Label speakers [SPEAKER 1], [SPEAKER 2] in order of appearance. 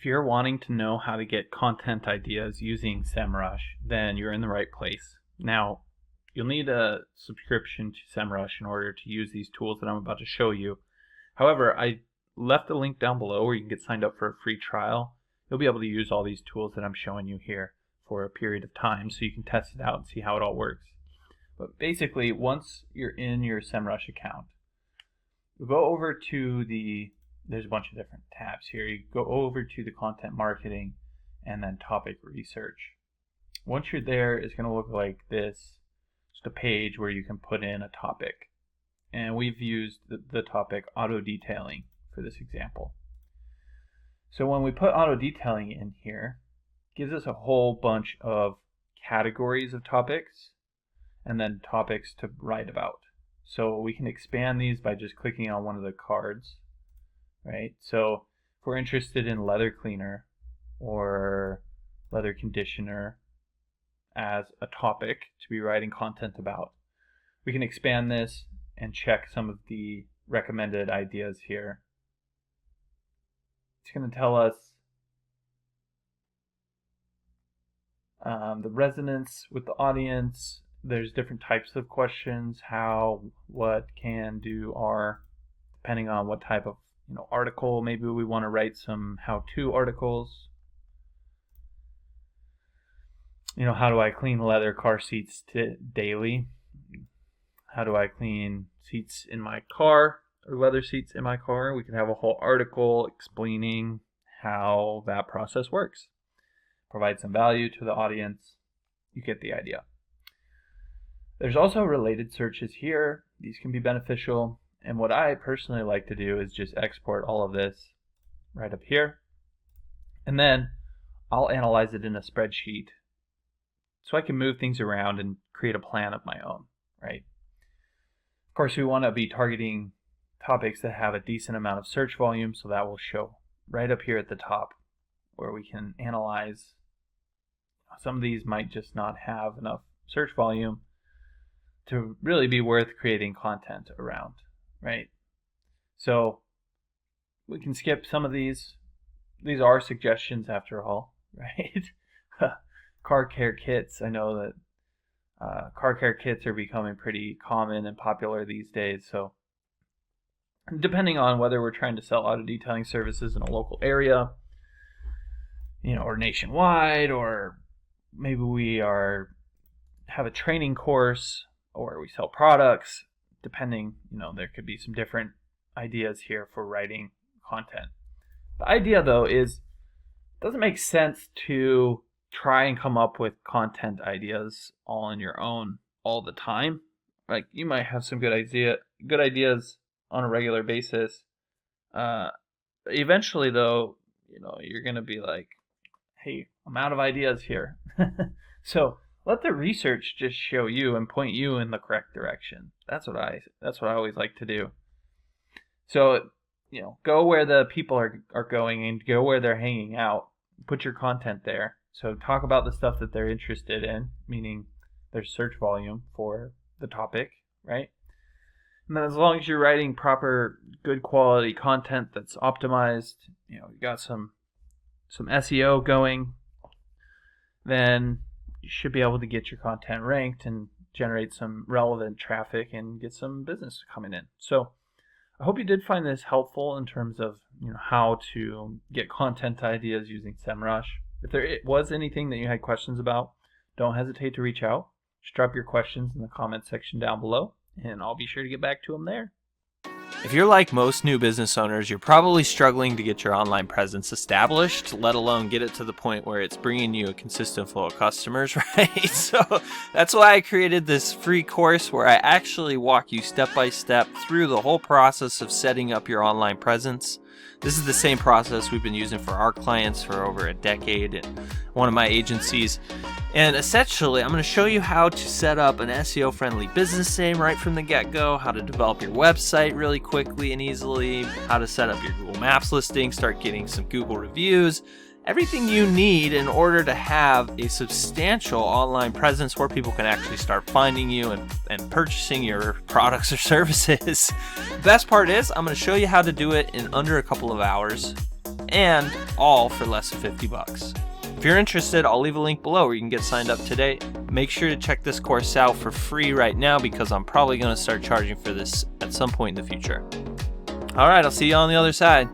[SPEAKER 1] If you're wanting to know how to get content ideas using Semrush, then you're in the right place. Now, you'll need a subscription to Semrush in order to use these tools that I'm about to show you. However, I left a link down below where you can get signed up for a free trial. You'll be able to use all these tools that I'm showing you here for a period of time so you can test it out and see how it all works. But basically, once you're in your Semrush account, you'll go over to there's a bunch of different tabs here. You go over to the content marketing and then topic research. Once you're there, it's going to look like this. Just a page where you can put in a topic. And we've used the topic auto detailing for this example. So when we put auto detailing in here, it gives us a whole bunch of categories of topics and then topics to write about. So we can expand these by just clicking on one of the cards, right? So if we're interested in leather cleaner or leather conditioner as a topic to be writing content about, we can expand this and check some of the recommended ideas here. It's going to tell us the resonance with the audience. There's different types of questions, how, what, can, do, are, depending on what type of article. Maybe we want to write some how-to articles. How do I clean leather car seats daily? How do I clean seats in my car or leather seats in my car? We can have a whole article explaining how that process works. Provide some value to the audience. You get the idea. There's also related searches here. These can be beneficial. And what I personally like to do is just export all of this right up here. And then I'll analyze it in a spreadsheet so I can move things around and create a plan of my own, right? Of course, we want to be targeting topics that have a decent amount of search volume, so that will show right up here at the top where we can analyze. Some of these might just not have enough search volume to really be worth creating content around, right? So we can skip some of these. These are suggestions after all, right? Car care kits. I know that car care kits are becoming pretty common and popular these days. So depending on whether we're trying to sell auto detailing services in a local area, or nationwide, or maybe we have a training course, or we sell products, depending, there could be some different ideas here for writing content. The idea, though, is it doesn't make sense to try and come up with content ideas all on your own all the time. Like, you might have some good ideas on a regular basis. Eventually, though, you're going to be like, hey, I'm out of ideas here. So let the research just show you and point you in the correct direction. That's what I always like to do. So, go where the people are going and go where they're hanging out. Put your content there. So talk about the stuff that they're interested in, meaning there's search volume for the topic, right? And then as long as you're writing proper, good quality content that's optimized, you got some SEO going, then you should be able to get your content ranked and generate some relevant traffic and get some business coming in. So I hope you did find this helpful in terms of how to get content ideas using Semrush. If there was anything that you had questions about, don't hesitate to reach out. Just drop your questions in the comment section down below, and I'll be sure to get back to them there.
[SPEAKER 2] If you're like most new business owners, you're probably struggling to get your online presence established, let alone get it to the point where it's bringing you a consistent flow of customers, right? So that's why I created this free course where I actually walk you step by step through the whole process of setting up your online presence. This is the same process we've been using for our clients for over a decade at one of my agencies. And essentially, I'm going to show you how to set up an SEO-friendly business name right from the get-go, how to develop your website really quickly and easily, how to set up your Google Maps listing, start getting some Google reviews, everything you need in order to have a substantial online presence where people can actually start finding you and purchasing your products or services. The best part is I'm going to show you how to do it in under a couple of hours. and all for less than $50. If you're interested, I'll leave a link below where you can get signed up today. Make sure to check this course out for free right now because I'm probably going to start charging for this at some point in the future. All right, I'll see you on the other side.